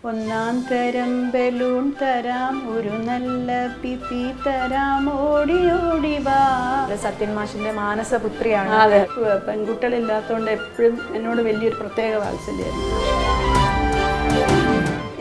ഒന്നാം തരം ബലൂൺ തരാം, ഒരു നല്ല പിപ്പി തരാം, ഓടി ഓടി വാ. സത്യൻ മാഷിന്റെ മാനസപുത്രിയാണ്. അതെ, പെൺകുട്ടികളില്ലാത്തതുകൊണ്ട് എപ്പോഴും എന്നോട് വലിയൊരു പ്രത്യേക വാത്സല്യമായിരുന്നു.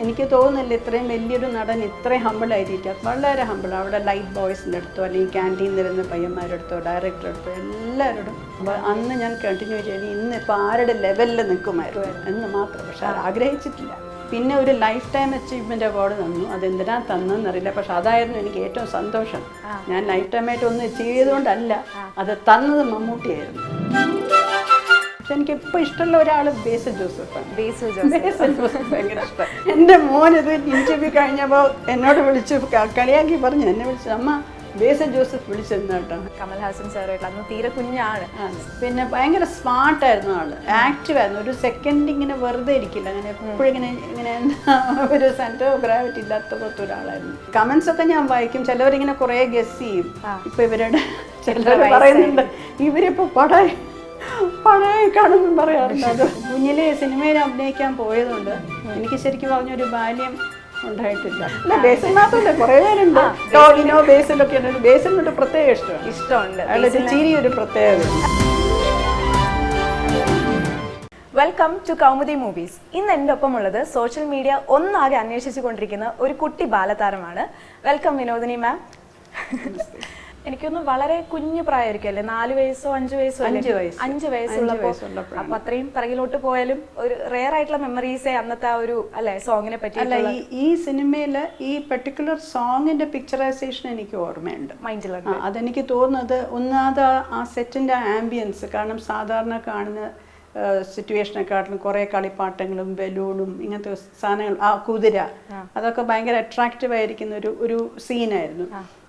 എനിക്ക് തോന്നുന്നില്ല ഇത്രയും വലിയൊരു നടൻ ഇത്രയും ഹമ്പിളായിരിക്കാം. വളരെ ഹമ്പിൾ. അവിടെ ലൈറ്റ് ബോയ്സിൻ്റെ അടുത്തോ അല്ലെങ്കിൽ ക്യാൻറ്റീനിൽ ഇരുന്ന പയ്യന്മാരുടെ അടുത്തോ ഡയറക്ടറുടെ അടുത്തോ എല്ലാവരോടും. അപ്പോൾ അന്ന് ഞാൻ കണ്ടിന്യൂ ചെയ്തു ഇന്നിപ്പോൾ ആരുടെ ലെവലിൽ നിൽക്കുമായിരുന്നു എന്ന് മാത്രം. പക്ഷെ ആഗ്രഹിച്ചിട്ടില്ല. പിന്നെ ഒരു ലൈഫ് ടൈം അച്ചീവ്മെൻ്റ് അവാർഡ് തന്നു. അതെന്തിനാ തന്നെന്നറിയില്ല. പക്ഷെ അതായിരുന്നു എനിക്ക് ഏറ്റവും സന്തോഷം. ഞാൻ ലൈഫ് ടൈമായിട്ട് ഒന്നും ചെയ്തുകൊണ്ടല്ല, അത് തന്നത് മമ്മൂട്ടിയായിരുന്നു. പക്ഷെ എനിക്കിപ്പോൾ ഇഷ്ടമുള്ള ഒരാൾ ബേസിൽ ജോസഫാണ്. ബേസിൽ ജോസഫ് ഭയങ്കര ഇഷ്ടം. എൻ്റെ മോൻ ഇത് ഇൻ്റർവ്യൂ കഴിഞ്ഞപ്പോൾ എന്നോട് വിളിച്ച് കളിയാക്കി പറഞ്ഞു, എന്നെ വിളിച്ചു, അമ്മ ബേസിൽ ജോസഫ് വിളിച്ചിരുന്നു കേട്ടോ. കമൽഹാസൻ സാറായിട്ട് അന്ന് തീരെ കുഞ്ഞാണ്. പിന്നെ ഭയങ്കര സ്മാർട്ടായിരുന്നു ആള്, ആക്റ്റീവായിരുന്നു. ഒരു സെക്കൻഡ് ഇങ്ങനെ വെറുതെ ഇരിക്കില്ല, അങ്ങനെ എപ്പോഴും ഇങ്ങനെ എന്താ ഒരു സെന്റർ ഓഫ് ഗ്രാവിറ്റി ഇല്ലാത്ത പോലത്തെ ഒരാളായിരുന്നു. കമന്റ്സ് ഒക്കെ ഞാൻ വായിക്കും. ചിലവരിങ്ങനെ കുറേ ഗസ് ചെയ്യും. ഇപ്പൊ ഇവരുടെ ചിലർ പറയുന്നുണ്ട് ഇവരിപ്പോ പഴയ കാണുമെന്നും പറയാറുണ്ട്. അത് കുഞ്ഞിലെ സിനിമയിൽ അഭിനയിക്കാൻ പോയതുകൊണ്ട് എനിക്ക് ശരിക്കും പറഞ്ഞൊരു ബാല്യം ഉണ്ടായിട്ടില്ല. അല്ല, ബേസിൽ മാത്രമല്ല, കുറേ പേരുണ്ട്. ടോവിനോ ബേസിലൊക്കെ ഉണ്ട്. ബേസിനോട് പ്രത്യേക ഇഷ്ടമുണ്ട്. അയാളുടെ ചിരി ഒരു പ്രത്യേകത. Welcome to Kaumudi movies. ഇന്ന് എൻ്റെ ഒപ്പമുള്ളത് സോഷ്യൽ മീഡിയ ഒന്നാകെ അന്വേഷിച്ചു കൊണ്ടിരിക്കുന്ന ഒരു കുട്ടി ബാലതാരമാണ്. വെൽക്കം വിനോദിനി മാം. എനിക്കൊന്ന് വളരെ കുഞ്ഞു പ്രായമായിരിക്കും അല്ലേ? 4 വയസ്സോ 5 വയസ്സോ? 5 വയസ്സുള്ളപ്പോൾ. അപ്പൊ അത്രയും പിറകിലോട്ട് പോയാലും ഒരു റെയർ ആയിട്ടുള്ള മെമ്മറീസേ അന്നത്തെ ആ ഒരു അല്ലെ സോങ്ങിനെ പറ്റി. അല്ല, ഈ സിനിമയില് ഈ പെർട്ടിക്കുലർ സോങ്ങിന്റെ പിക്ചറൈസേഷൻ എനിക്ക് ഓർമ്മയുണ്ട്, മൈൻഡിലുണ്ട്. അതെനിക്ക് തോന്നുന്നത് ഒന്നാമത് ആ സെറ്റിന്റെ ആംബിയൻസ്. കാരണം സാധാരണ കാണുന്ന സിറ്റുവേഷനെക്കാട്ടിലും കുറേ കളിപ്പാട്ടങ്ങളും ബലൂണും ഇങ്ങനത്തെ സാധനങ്ങൾ, ആ കുതിര, അതൊക്കെ ഭയങ്കര അട്രാക്റ്റീവ് ആയിരിക്കുന്ന ഒരു സീനായിരുന്നു.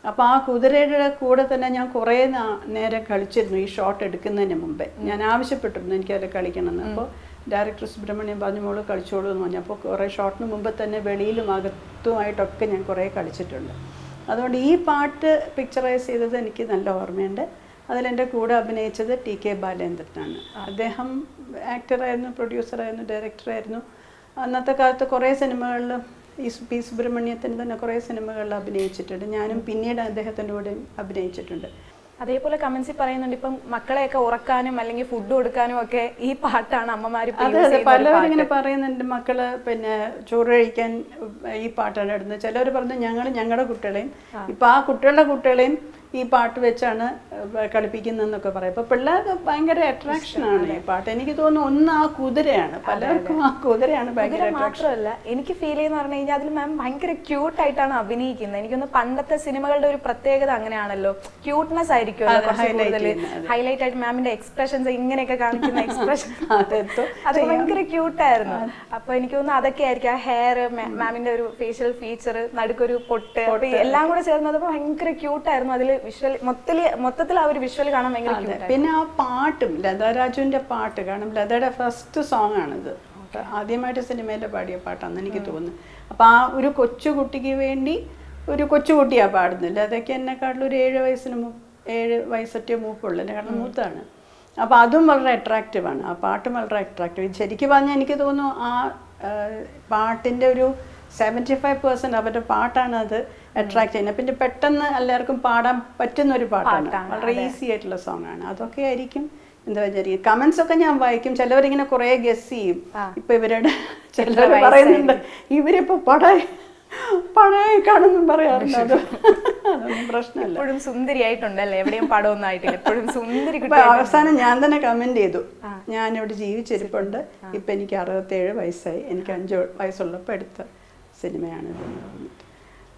അപ്പോൾ ആ കുതിരയുടെ കൂടെ തന്നെ ഞാൻ കുറേ നേരം കളിച്ചിരുന്നു. ഈ ഷോട്ട് എടുക്കുന്നതിന് മുമ്പേ ഞാൻ ആവശ്യപ്പെട്ടിരുന്നു എനിക്കതിൽ കളിക്കണമെന്ന്. അപ്പോൾ ഡയറക്ടർ സുബ്രഹ്മണ്യം പറഞ്ഞു, മോള് കളിച്ചോളൂ എന്ന് പറഞ്ഞു. അപ്പോൾ കുറേ ഷോട്ടിന് മുമ്പ് തന്നെ വെളിയിലും അകത്തുമായിട്ടൊക്കെ ഞാൻ കുറേ കളിച്ചിട്ടുണ്ട്. അതുകൊണ്ട് ഈ പാട്ട് പിക്ചറൈസ് ചെയ്തത് എനിക്ക് നല്ല ഓർമ്മയുണ്ട്. അതിലെൻ്റെ കൂടെ അഭിനയിച്ചത് TK ബാലേന്ദ്രനാണ്. അദ്ദേഹം ആക്ടറായിരുന്നു, പ്രൊഡ്യൂസറായിരുന്നു, ഡയറക്ടറായിരുന്നു. അന്നത്തെ കാലത്ത് കുറേ സിനിമകളിൽ ഈ പി സുബ്രഹ്മണ്യത്തിന് തന്നെ കുറേ സിനിമകളിൽ അഭിനയിച്ചിട്ടുണ്ട്. ഞാനും പിന്നീട് അദ്ദേഹത്തിൻ്റെ കൂടെ അഭിനയിച്ചിട്ടുണ്ട്. അതേപോലെ കമന്റ്സിൽ പറയുന്നുണ്ട് ഇപ്പം മക്കളെയൊക്കെ ഉറക്കാനും അല്ലെങ്കിൽ ഫുഡ് കൊടുക്കാനും ഒക്കെ ഈ പാട്ടാണ് അമ്മമാര്. അതെ, പലരും ഇങ്ങനെ പറയുന്നുണ്ട് മക്കള് പിന്നെ ചോറ് കഴിക്കാൻ ഈ പാട്ടാണ് ഇടുന്നത്. ചിലവർ പറഞ്ഞു ഞങ്ങളുടെ കുട്ടികളെയും ഇപ്പൊ ആ കുട്ടികളെയും ഈ പാട്ട് വെച്ചാണ് കളിപ്പിക്കുന്നതെന്നൊക്കെ പറയും. അപ്പൊ പിള്ളേർക്ക് ഭയങ്കര അട്രാക്ഷനാണ് ഈ പാട്ട്. എനിക്ക് തോന്നുന്നു ഒന്ന് ആ കുതിരയാണ്, പലർക്കും ആ കുതിരയാണ് ഭയങ്കര. മാത്രമല്ല എനിക്ക് ഫീൽ ചെയ്യുന്ന പറഞ്ഞു കഴിഞ്ഞാൽ അതിൽ മാം ഭയങ്കര ക്യൂട്ടായിട്ടാണ് അഭിനയിക്കുന്നത്. എനിക്കൊന്ന് പണ്ടത്തെ സിനിമകളുടെ ഒരു പ്രത്യേകത അങ്ങനെയാണല്ലോ, ക്യൂട്ട്നെസ് ആയിരിക്കും ഹൈലൈറ്റ് ആയിട്ട്. മാമിന്റെ എക്സ്പ്രഷൻസ് ഇങ്ങനെയൊക്കെ കാണിക്കുന്ന എക്സ്പ്രഷൻ അത് ഭയങ്കര ക്യൂട്ടായിരുന്നു. അപ്പൊ എനിക്ക് തോന്നുന്നു അതൊക്കെ ആയിരിക്കും. ആ ഹെയർ, മാമിന്റെ ഒരു ഫേഷ്യൽ ഫീച്ചർ, നടുക്കൊരു പൊട്ട്, എല്ലാം കൂടെ ചേർന്നത് ഭയങ്കര ക്യൂട്ടായിരുന്നു. അതിൽ വിഷ്വൽ മൊത്തത്തിൽ ആ ഒരു വിഷ്വൽ കാണാൻ ഭയങ്കര. പിന്നെ ആ പാട്ടും ലതാരാജുവിന്റെ പാട്ട് കാണും. ലതയുടെ ഫസ്റ്റ് സോങ് ആണിത്, ആദ്യമായിട്ട് സിനിമയിൽ പാടിയ പാട്ടാണെന്ന് എനിക്ക് തോന്നുന്നു. അപ്പൊ ആ ഒരു കൊച്ചുകുട്ടിക്ക് വേണ്ടി ഒരു കൊച്ചുകുട്ടിയാണ് പാടുന്നത്. അതൊക്കെ എന്നെക്കാട്ടിലും ഒരു 7 വയസ്സൊറ്റ മൂപ്പുള്ളൂ, എന്നെക്കാട്ടിലും മൂത്താണ്. അപ്പോൾ അതും വളരെ അട്രാക്റ്റീവാണ്. ആ പാട്ടും വളരെ അട്രാക്റ്റീവ്. ശരിക്കും പറഞ്ഞാൽ എനിക്ക് തോന്നുന്നു ആ പാട്ടിൻ്റെ ഒരു 75% അവരുടെ പാട്ടാണ് അത് അട്രാക്ട് ചെയ്യുന്നത്. പിന്നെ പെട്ടെന്ന് എല്ലാവർക്കും പാടാൻ പറ്റുന്ന ഒരു പാട്ടാണ്, വളരെ ഈസി ആയിട്ടുള്ള സോങ് ആണ്. അതൊക്കെ ആയിരിക്കും എന്താ വിചാരിക്കും. കമന്റ്സ് ഒക്കെ ഞാൻ വായിക്കും. ചിലവരിങ്ങനെ കുറേ ഗസ് ചെയ്യും. ഇപ്പൊ ഇവരുടെ ചിലർ പറയുന്നുണ്ട് ഇവരിപ്പോ പഴയ കാണുന്നും പറയാറുണ്ട്. അതൊന്നും പ്രശ്നമല്ല. എപ്പോഴും സുന്ദരിയായിട്ടുണ്ടല്ലേ, എവിടെയും പടമൊന്നും ആയിട്ടില്ല, എപ്പോഴും സുന്ദരി. അവസാനം ഞാൻ തന്നെ കമന്റ് ചെയ്തു, ഞാനിവിടെ ജീവിച്ചിരിപ്പുണ്ട്, ഇപ്പൊ എനിക്ക് 67 വയസ്സായി, എനിക്ക് 5 വയസ്സുള്ളപ്പോൾ എടുത്ത സിനിമയാണിത്.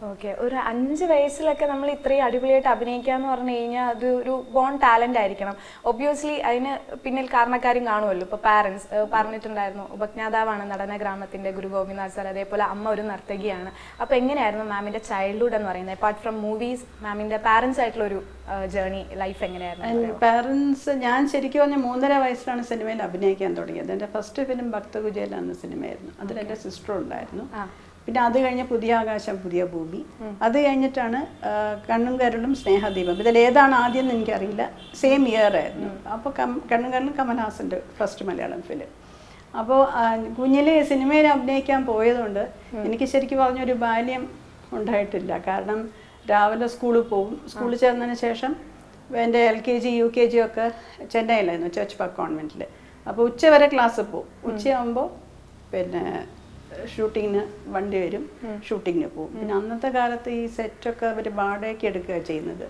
ഓക്കെ, ഒരു 5 വയസ്സിലൊക്കെ നമ്മൾ ഇത്രയും അടിപൊളിയായിട്ട് അഭിനയിക്കാന്ന് പറഞ്ഞു കഴിഞ്ഞാൽ അത് ഒരു ബോൺ ടാലന്റ് ആയിരിക്കണം. ഒബ്വിയസ്ലി അതിന് പിന്നിൽ കാരണക്കാരും കാണുമല്ലോ. ഇപ്പൊ പാരന്റ്സ് പറഞ്ഞിട്ടുണ്ടായിരുന്നു, ഉപജ്ഞാതാവാണ് നടന ഗ്രാമത്തിന്റെ ഗുരു ഗോപിനാഥ് സാർ, അതേപോലെ അമ്മ ഒരു നർത്തകിയാണ്. അപ്പൊ എങ്ങനെയായിരുന്നു മാമിന്റെ ചൈൽഡ്ഹുഡ് എന്ന് പറയുന്നത്? അപ്പാർട്ട് ഫ്രം മൂവീസ്, മാമിന്റെ പാരന്റ്സ് ആയിട്ടുള്ള ഒരു ജേർണി, ലൈഫ് എങ്ങനെയായിരുന്നു? പാരന്റ്സ്, ഞാൻ ശരിക്കും പറഞ്ഞാൽ 3.5 വയസ്സിലാണ് സിനിമയിൽ അഭിനയിക്കാൻ തുടങ്ങിയത്. എൻ്റെ ഫസ്റ്റ് ഫിലിം ഭക്തകുചേല എന്ന സിനിമയായിരുന്നു. അതിലെൻ്റെ സിസ്റ്റർ ഉണ്ടായിരുന്നു. പിന്നെ അത് കഴിഞ്ഞ് പുതിയ ആകാശം പുതിയ ഭൂമി, അത് കഴിഞ്ഞിട്ടാണ് കണ്ണും കരളും സ്നേഹദീപം. ഇതിലേതാണ് ആദ്യം എന്ന് എനിക്കറിയില്ല, സെയിം ഇയർ ആയിരുന്നു. അപ്പോൾ കണ്ണും കരളും കമൽഹാസൻ്റെ ഫസ്റ്റ് മലയാളം ഫിലിം. അപ്പോൾ കുഞ്ഞിലെ സിനിമയിൽ അഭിനയിക്കാൻ പോയതുകൊണ്ട് എനിക്ക് ശരിക്കും പറഞ്ഞൊരു ബാല്യം ഉണ്ടായിട്ടില്ല. കാരണം രാവിലെ സ്കൂളിൽ പോകും, സ്കൂളിൽ ചേർന്നതിന് ശേഷം എൻ്റെ LKG UKG ഒക്കെ ചെന്നൈയിലായിരുന്നു, ചർച്ച് പാർക്ക് കോൺവെൻറ്റിൽ. അപ്പോൾ ഉച്ചവരെ ക്ലാസ് പോകും. ഉച്ചയാകുമ്പോൾ പിന്നെ ഷൂട്ടിങ്ങിന് വണ്ടി വരും, ഷൂട്ടിങ്ങിന് പോകും. പിന്നെ അന്നത്തെ കാലത്ത് ഈ സെറ്റൊക്കെ അവർ വാടകയ്ക്ക് എടുക്കുക ചെയ്യുന്നത്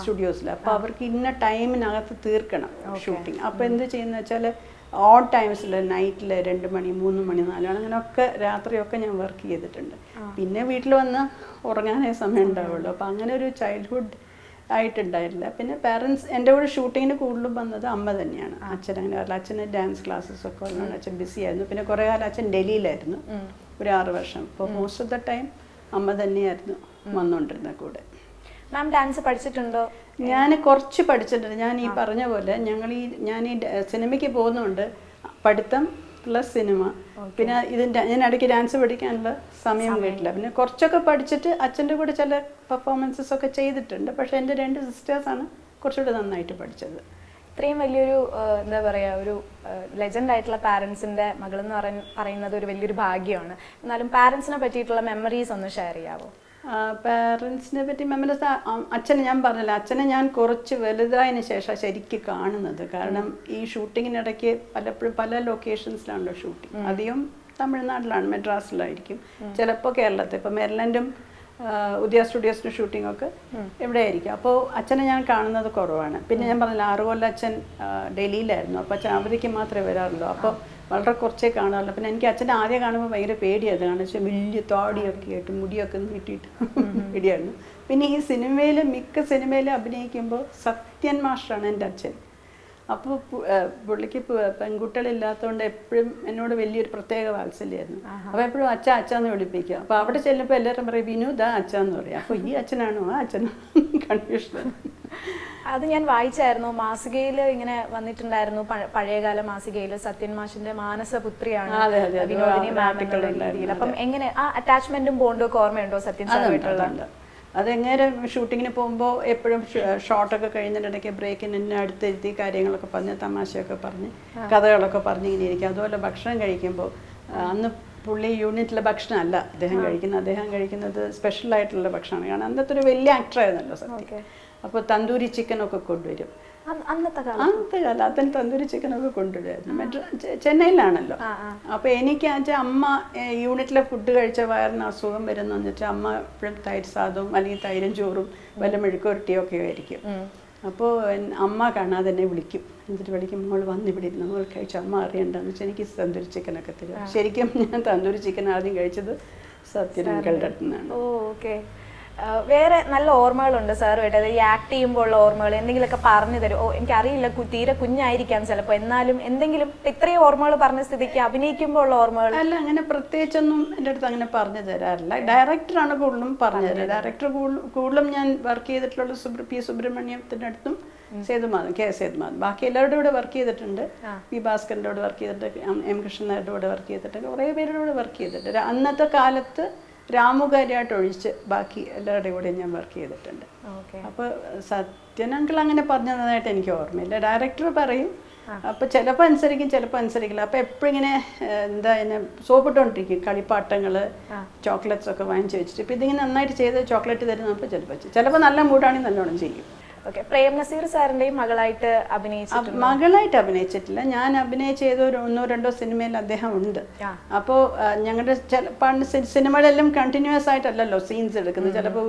സ്റ്റുഡിയോസിൽ. അപ്പോൾ അവർക്ക് ഇന്ന ടൈമിനകത്ത് തീർക്കണം ഷൂട്ടിങ്. അപ്പോൾ എന്ത് ചെയ്യുന്നത് വെച്ചാൽ ഓഡ് ടൈംസിൽ നൈറ്റിൽ 2 മണി 3 മണി 4 മണി അങ്ങനെയൊക്കെ രാത്രിയൊക്കെ ഞാൻ വർക്ക് ചെയ്തിട്ടുണ്ട്. പിന്നെ വീട്ടിൽ വന്ന് ഉറങ്ങാനേ സമയം ഉണ്ടാവുള്ളൂ. അപ്പോൾ അങ്ങനെ ഒരു ചൈൽഡ്ഹുഡ് ആയിട്ടുണ്ടായില്ല. പിന്നെ പാരൻസ് എൻ്റെ കൂടെ ഷൂട്ടിങ്ങിന് കൂടുതലും വന്നത് അമ്മ തന്നെയാണ്. അച്ഛൻ അങ്ങനെ പറയില്ല. അച്ഛന് ഡാൻസ് ക്ലാസ്സസ് ഒക്കെ ഉള്ളതാണ്. അച്ഛൻ ബിസി ആയിരുന്നു. പിന്നെ കുറേ കാലം അച്ഛൻ ഡൽഹിയിലായിരുന്നു, ഒരു 6 വർഷം. അപ്പോൾ മോസ്റ്റ് ഓഫ് ദ ടൈം അമ്മ തന്നെയായിരുന്നു വന്നുകൊണ്ടിരുന്ന കൂടെ. മാം ഡാൻസ് പഠിച്ചിട്ടുണ്ടോ? ഞാൻ കുറച്ച് പഠിച്ചിട്ടുണ്ട്. ഞാൻ ഈ പറഞ്ഞ പോലെ ഞാൻ ഈ സിനിമയ്ക്ക് പോകുന്നതുകൊണ്ട് പഠിത്തം പ്ലസ് സിനിമ. പിന്നെ ഇതിൻ്റെ ഞാൻ ഇടയ്ക്ക് ഡാൻസ് പഠിക്കാനുള്ള സമയം കിട്ടില്ല. പിന്നെ കുറച്ചൊക്കെ പഠിച്ചിട്ട് അച്ഛൻ്റെ കൂടെ ചില പെർഫോമൻസസ് ഒക്കെ ചെയ്തിട്ടുണ്ട്. പക്ഷേ എൻ്റെ 2 സിസ്റ്റേഴ്സാണ് കുറച്ചുകൂടി നന്നായിട്ട് പഠിച്ചത്. ഇത്രയും വലിയൊരു എന്താ പറയുക, ഒരു ലെജൻഡ് ആയിട്ടുള്ള പാരൻസിൻ്റെ മകളെന്ന് പറയുന്നത് ഒരു വലിയൊരു ഭാഗ്യമാണ്. എന്നാലും പാരൻസിനെ പറ്റിയിട്ടുള്ള മെമ്മറീസ് ഒന്ന് ഷെയർ ചെയ്യാമോ? പാരൻസിനെ പറ്റി മെമ്മറീസ് അച്ഛനെ ഞാൻ പറഞ്ഞില്ല, അച്ഛനെ ഞാൻ കുറച്ച് വലുതായതിന് ശേഷം ശരിക്കും കാണുന്നത്. കാരണം ഈ ഷൂട്ടിങ്ങിനിടയ്ക്ക് പലപ്പോഴും പല ലൊക്കേഷൻസിലാണല്ലോ ഷൂട്ടിങ്. അധികം തമിഴ്നാട്ടിലാണ്, മെഡ്രാസിലായിരിക്കും, ചിലപ്പോൾ കേരളത്തിൽ. ഇപ്പോൾ മെർലൻഡും ഉദയ സ്റ്റുഡിയോസിൻ്റെ ഷൂട്ടിങ്ങൊക്കെ ഇവിടെ ആയിരിക്കും. അപ്പോൾ അച്ഛനെ ഞാൻ കാണുന്നത് കുറവാണ്. പിന്നെ ഞാൻ പറഞ്ഞില്ല 6 കൊല്ലം അച്ഛൻ ഡൽഹിയിലായിരുന്നു. അപ്പോൾ അച്ഛൻ അവധിക്ക് മാത്രമേ വരാറുള്ളൂ. അപ്പോൾ വളരെ കുറച്ചേ കാണാറുള്ളൂ. പിന്നെ എനിക്ക് അച്ഛനെ ആദ്യം കാണുമ്പോൾ ഭയങ്കര പേടിയായിരുന്നു. കാരണം വെച്ചാൽ വലിയ താടിയൊക്കെ ആയിട്ട് മുടിയൊക്കെ നീട്ടിയിട്ട് പേടിയായിരുന്നു. പിന്നെ ഈ മിക്ക സിനിമയിലും അഭിനയിക്കുമ്പോൾ സത്യൻ മാസ്റ്ററാണ് എൻ്റെ അച്ഛൻ. അപ്പോൾ പുള്ളിക്ക് പെൺകുട്ടികളില്ലാത്തതുകൊണ്ട് എപ്പോഴും എന്നോട് വലിയൊരു പ്രത്യേക വാത്സല്യമായിരുന്നു. അപ്പോൾ എപ്പോഴും അച്ഛാന്ന് വിളിപ്പിക്കുക. അപ്പോൾ അവിടെ ചെല്ലുമ്പോൾ എല്ലാവരും പറയും വിനു ദാ അച്ഛാന്ന് പറയും. അപ്പോൾ ഈ അച്ഛനാണോ ആ അച്ഛനോ കൺഫ്യൂഷൻ. അത് ഞാൻ വായിച്ചായിരുന്നു, മാസികയിൽ ഇങ്ങനെ വന്നിട്ടുണ്ടായിരുന്നു, പഴയകാല മാസികയിൽ സത്യൻ മാഷിന്റെ മാനസപുത്രിയാണ് വിനോദിനി മാം എന്നുള്ള രീതിയിൽ. അപ്പം എങ്ങനെ ആ അറ്റാച്ച്മെന്റും ബോണ്ടും ഒക്കെ ഓർമ്മയുണ്ടോ സത്യൻ സാറുമായിട്ടുള്ള? അതെങ്ങനെ ഷൂട്ടിങ്ങിന് പോകുമ്പോൾ എപ്പോഴും ഷോട്ടൊക്കെ കഴിഞ്ഞിട്ടിടയ്ക്ക് ബ്രേക്കിന് എന്നെ അടുത്തെത്തി കാര്യങ്ങളൊക്കെ പറഞ്ഞ് തമാശയൊക്കെ പറഞ്ഞ് കഥകളൊക്കെ പറഞ്ഞ് ഇങ്ങനെ ഇരിക്കും. അതുപോലെ ഭക്ഷണം കഴിക്കുമ്പോൾ അന്ന് പുള്ളി യൂണിറ്റിലെ ഭക്ഷണമല്ല അദ്ദേഹം കഴിക്കുന്നത് സ്പെഷ്യലായിട്ടുള്ള ഭക്ഷണമാണ്. കാരണം അന്നത്തെ ഒരു വലിയ ആക്ടറായിരുന്നല്ലോ സത്യം. അപ്പോൾ തന്തൂരി ചിക്കനൊക്കെ കൊണ്ടുവരും. അന്നത്തെ കാലം അതിന് തന്തൂരി ചിക്കനൊക്കെ കൊണ്ടുവരുമായിരുന്നു. ചെന്നൈയിലാണല്ലോ. അപ്പോൾ എനിക്ക് അമ്മ യൂണിറ്റിലെ ഫുഡ് കഴിച്ച വയറിന് അസുഖം വരുന്ന വെച്ചാൽ അമ്മ എപ്പോഴും തൈര് സാദവും അല്ലെങ്കിൽ തൈരും ചോറും വല്ല മെഴുക്കുരട്ടിയൊക്കെ ആയിരിക്കും. അപ്പോൾ അമ്മ കാണാതെ എന്നെ വിളിക്കും. എന്നിട്ട് വിളിക്കും മോൾ വന്നിവിടെ ഇരുന്ന് മോൾ കഴിച്ച അമ്മ അറിയണ്ടെന്ന് വെച്ചാൽ എനിക്ക് തന്തൂരി ചിക്കനൊക്കെ തരും. ശരിക്കും ഞാൻ തന്തൂരി ചിക്കൻ ആദ്യം കഴിച്ചത് സത്യനങ്കളുടെ അടുത്തുനിന്നാണ്. ഓക്കെ. വേറെ നല്ല ഓർമ്മകളുണ്ട് സാറുമായിട്ട്, അത് ഈ ആക്ട് ചെയ്യുമ്പോൾ ഉള്ള ഓർമ്മകൾ എന്തെങ്കിലുമൊക്കെ പറഞ്ഞു തരും? എനിക്കറിയില്ല, തീരെ കുഞ്ഞായിരിക്കാം ചിലപ്പോൾ, എന്നാലും എന്തെങ്കിലും ഇത്രയും ഓർമ്മകൾ പറഞ്ഞ സ്ഥിതിക്ക് അഭിനയിക്കുമ്പോൾ ഉള്ള ഓർമ്മകൾ. അല്ല, അങ്ങനെ പ്രത്യേകിച്ചൊന്നും എൻ്റെ അടുത്ത് അങ്ങനെ പറഞ്ഞു തരാറില്ല. ഡയറക്ടറാണ് കൂടുതലും പറഞ്ഞു തരുന്നത്. ഡയറക്ടർ കൂടുതലും ഞാൻ വർക്ക് ചെയ്തിട്ടുള്ള പി സുബ്രഹ്മണ്യത്തിൻ്റെ അടുത്തും സേതുമാധവൻ, കെ സേതുമാധവൻ. ബാക്കി എല്ലാവരുടെ കൂടെ വർക്ക് ചെയ്തിട്ടുണ്ട്. പി ഭാസ്കറിൻ്റെ കൂടെ വർക്ക് ചെയ്തിട്ടുണ്ട്, എം കൃഷ്ണനാരുടെ കൂടെ വർക്ക് ചെയ്തിട്ടുണ്ട്, കുറേ പേരുടെ കൂടെ വർക്ക് ചെയ്തിട്ടുണ്ട്. അന്നത്തെ കാലത്ത് രാമുകാരിയായിട്ട് ഒഴിച്ച് ബാക്കി എല്ലാവരുടെയും കൂടെ ഞാൻ വർക്ക് ചെയ്തിട്ടുണ്ട്. അപ്പോൾ സത്യൻ അങ്കിൾ അങ്ങനെ പറഞ്ഞതായിട്ട് എനിക്ക് ഓർമ്മയില്ല. ഡയറക്ടർ പറയും, അപ്പോൾ ചിലപ്പോൾ അനുസരിക്കും ചിലപ്പോൾ അനുസരിക്കില്ല. അപ്പോൾ എപ്പോഴും ഇങ്ങനെ എന്താ എന്നെ സോപ്പിട്ടുകൊണ്ടിരിക്കും, കളിപ്പാട്ടങ്ങൾ ചോക്ലേറ്റ്സ് ഒക്കെ വാങ്ങിച്ച് വെച്ചിട്ട്. ഇപ്പോൾ ഇതിങ്ങനെ നന്നായിട്ട് ചെയ്ത് ചോക്ലേറ്റ് തരുന്നപ്പോൾ ചിലപ്പോൾ നല്ല മൂടാണെങ്കിൽ നല്ലോണം ചെയ്യും. ഓക്കെ. പ്രേം നസീർ സാറിൻ്റെയും മകളായിട്ട് അഭിനയിച്ചിട്ടില്ല. ഞാൻ അഭിനയിച്ച ഏതോ 1-2 സിനിമയിൽ അദ്ദേഹം ഉണ്ട്. അപ്പോൾ ഞങ്ങളുടെ പണ്ട് സിനിമകളെല്ലാം കണ്ടിന്യൂസ് ആയിട്ടല്ലല്ലോ സീൻസ് എടുക്കുന്നത്. ചിലപ്പോൾ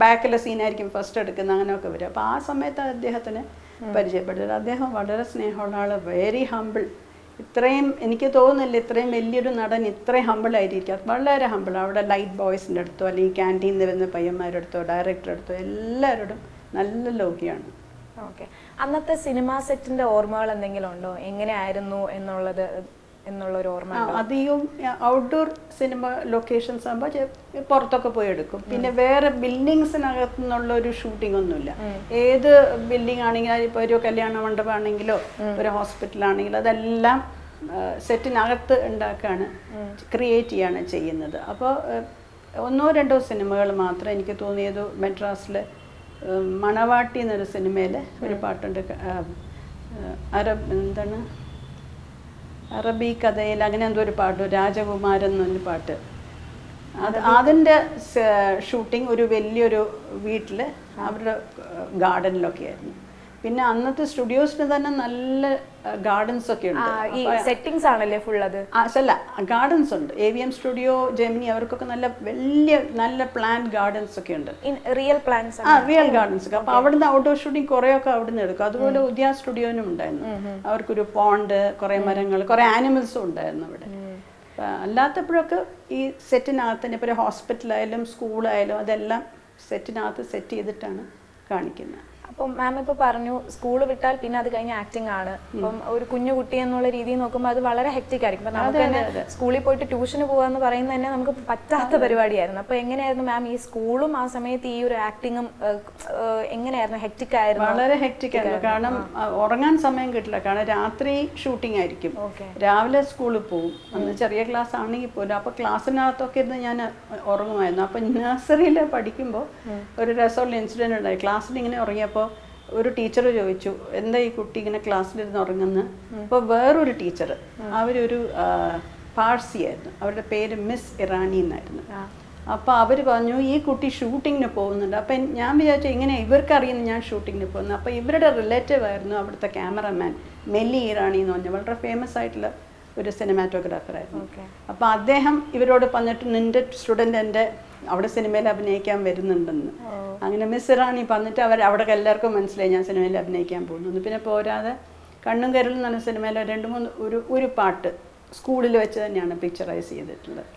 ബാക്കിലെ സീനായിരിക്കും ഫസ്റ്റ് എടുക്കുന്നത്, അങ്ങനെയൊക്കെ വരും. അപ്പോൾ ആ സമയത്ത് അദ്ദേഹത്തിന് പരിചയപ്പെട്ടത്. അദ്ദേഹം വളരെ സ്നേഹമുള്ള ആൾ, വെരി ഹമ്പിൾ. ഇത്രയും എനിക്ക് തോന്നുന്നില്ല ഇത്രയും വലിയൊരു നടൻ ഇത്രയും ഹമ്പിളായിരിക്കും. വളരെ ഹമ്പിൾ. അവിടെ ലൈറ്റ് ബോയ്സിൻ്റെ അടുത്തോ അല്ലെങ്കിൽ ക്യാൻറ്റീനിൽ നിന്ന് വരുന്ന പയ്യന്മാരുടെ അടുത്തോ ഡയറക്ടറുടെ അടുത്തോ എല്ലാവരോടും നല്ല ലോഹിയാണ്. ഓക്കെ. അന്നത്തെ സിനിമാ സെറ്റിന്റെ ഓർമ്മകൾ എന്തെങ്കിലും ഉണ്ടോ? എങ്ങനെയായിരുന്നു എന്നുള്ളൊരു ഓർമ്മ? അധികവും ഔട്ട്ഡോർ സിനിമ ലൊക്കേഷൻസ് ആകുമ്പോൾ പുറത്തൊക്കെ പോയി എടുക്കും. പിന്നെ വേറെ ബിൽഡിങ്സിനകത്തു നിന്നുള്ള ഒരു ഷൂട്ടിംഗ് ഒന്നുമില്ല. ഏത് ബിൽഡിംഗ് ആണെങ്കിലും, ഇപ്പോൾ ഒരു കല്യാണ മണ്ഡപമാണെങ്കിലോ ഒരു ഹോസ്പിറ്റലാണെങ്കിലോ അതെല്ലാം സെറ്റിനകത്ത് ഉണ്ടാക്കുകയാണ്, ക്രിയേറ്റ് ചെയ്യാണ് ചെയ്യുന്നത്. അപ്പോൾ 1-2 സിനിമകൾ മാത്രം എനിക്ക് തോന്നിയത് മെഡ്രാസിലെ മണവാട്ടി എന്നൊരു സിനിമയിൽ ഒരു പാട്ടുണ്ട്, അറബി കഥയിൽ അങ്ങനെ എന്തോ ഒരു പാട്ട്, രാജകുമാരൻ എന്നൊരു പാട്ട്. അതിൻ്റെ ഷൂട്ടിംഗ് ഒരു വലിയൊരു വീട്ടിൽ അവരുടെ ഗാർഡനിലൊക്കെ ആയിരുന്നു. പിന്നെ അന്നത്തെ സ്റ്റുഡിയോസിന് തന്നെ നല്ല ഗാർഡൻസ് ഒക്കെ ഉണ്ട്. ഈ സെറ്റിംഗ്സ് ആണല്ലേ ഫുൾ? അത് അല്ല, ഗാർഡൻസ് ഉണ്ട്. AVM സ്റ്റുഡിയോ, ജെമിനി, അവർക്കൊക്കെ നല്ല പ്ലാന്റ് ഗാർഡൻസ് ഒക്കെ ഉണ്ട്. Real plants? റിയൽ ഗാർഡൻസ് ഒക്കെ. അപ്പൊ അവിടുന്ന് ഔട്ട്ഡോർ ഷൂട്ടിംഗ് കുറേയൊക്കെ അവിടുന്ന് എടുക്കും. അതുപോലെ ഉദ്യാ സ്റ്റുഡിയോനും ഉണ്ടായിരുന്നു. അവർക്കൊരു പോണ്ട്, കുറെ മരങ്ങൾ, കുറെ ആനിമൽസും ഉണ്ടായിരുന്നു അവിടെ. അല്ലാത്തപ്പോഴൊക്കെ ഈ സെറ്റിനകത്ത് തന്നെ ഇപ്പോൾ ഒരു ഹോസ്പിറ്റലായാലും സ്കൂളായാലും അതെല്ലാം സെറ്റിനകത്ത് സെറ്റ് ചെയ്തിട്ടാണ് കാണിക്കുന്നത്. അപ്പം മാം ഇപ്പോൾ പറഞ്ഞു സ്കൂൾ വിട്ടാൽ പിന്നെ അത് കഴിഞ്ഞ് ആക്ടിങ് ആണ്. അപ്പം ഒരു കുഞ്ഞു കുട്ടി എന്നുള്ള രീതിയിൽ നോക്കുമ്പോൾ അത് വളരെ ഹെക്റ്റിക് ആയിരിക്കും. അപ്പം നമുക്ക് തന്നെ സ്കൂളിൽ പോയിട്ട് ട്യൂഷന് പോകാന്ന് പറയുന്നത് തന്നെ നമുക്ക് പറ്റാത്ത പരിപാടിയായിരുന്നു. അപ്പോൾ എങ്ങനെയായിരുന്നു മാം ഈ സ്കൂളും ആ സമയത്ത് ഈ ഒരു ആക്ടിങ്ങും എങ്ങനെയായിരുന്നു? ഹെക്റ്റിക് ആയിരുന്നു? വളരെ ഹെക്റ്റിക് ആയിരുന്നു. കാരണം ഉറങ്ങാൻ സമയം കിട്ടില്ല. കാരണം രാത്രി ഷൂട്ടിംഗ് ആയിരിക്കും, രാവിലെ സ്കൂളിൽ പോകും. അന്ന് ചെറിയ ക്ലാസ് ആണെങ്കിൽ പോലും. അപ്പോൾ ക്ലാസ്സിനകത്തൊക്കെ ഇരുന്ന് ഞാൻ ഉറങ്ങുമായിരുന്നു. അപ്പം നഴ്സറിയിൽ പഠിക്കുമ്പോൾ ഒരു രസമുള്ള ഇൻസിഡൻറ്റ് ഉണ്ടായി. ക്ലാസ്സിൽ ഇങ്ങനെ ഉറങ്ങിയപ്പോൾ ഒരു ടീച്ചർ ചോദിച്ചു, എന്താ ഈ കുട്ടി ഇങ്ങനെ ക്ലാസ്സിലിരുന്ന് ഉറങ്ങുന്നത്? അപ്പോൾ വേറൊരു ടീച്ചർ, അവരൊരു പാഴ്സിയായിരുന്നു, അവരുടെ പേര് മിസ് ഇറാനി എന്നായിരുന്നു. അപ്പോൾ അവർ പറഞ്ഞു ഈ കുട്ടി ഷൂട്ടിങ്ങിന് പോകുന്നുണ്ട്. അപ്പം ഞാൻ വിചാരിച്ചു ഇങ്ങനെ ഇവർക്കറിയുന്നു ഞാൻ ഷൂട്ടിങ്ങിന് പോകുന്നു. അപ്പോൾ ഇവരുടെ റിലേറ്റീവ് ആയിരുന്നു അവിടുത്തെ ക്യാമറമാൻ മെല്ലി ഇറാനി എന്ന് പറഞ്ഞ വളരെ ഫേമസ് ആയിട്ടുള്ള ഒരു സിനിമാറ്റോഗ്രാഫർ ആയിരുന്നു. അപ്പോൾ അദ്ദേഹം ഇവരോട് പറഞ്ഞിട്ട് നിൻ്റെ സ്റ്റുഡൻ്റ് എൻ്റെ അവിടെ സിനിമയിൽ അഭിനയിക്കാൻ വരുന്നുണ്ടെന്ന്. അങ്ങനെ മിസ് ഇറാനി പറഞ്ഞിട്ട് അവിടെ എല്ലാവർക്കും മനസ്സിലായി ഞാൻ സിനിമയിൽ അഭിനയിക്കാൻ പോകുന്നു. പിന്നെ പോരാതെ കണ്ണും കരലും എന്ന് പറഞ്ഞ സിനിമയിൽ ഒരു പാട്ട് സ്കൂളിൽ വെച്ച് തന്നെയാണ് പിക്ചറൈസ് ചെയ്തിട്ടുള്ളത്.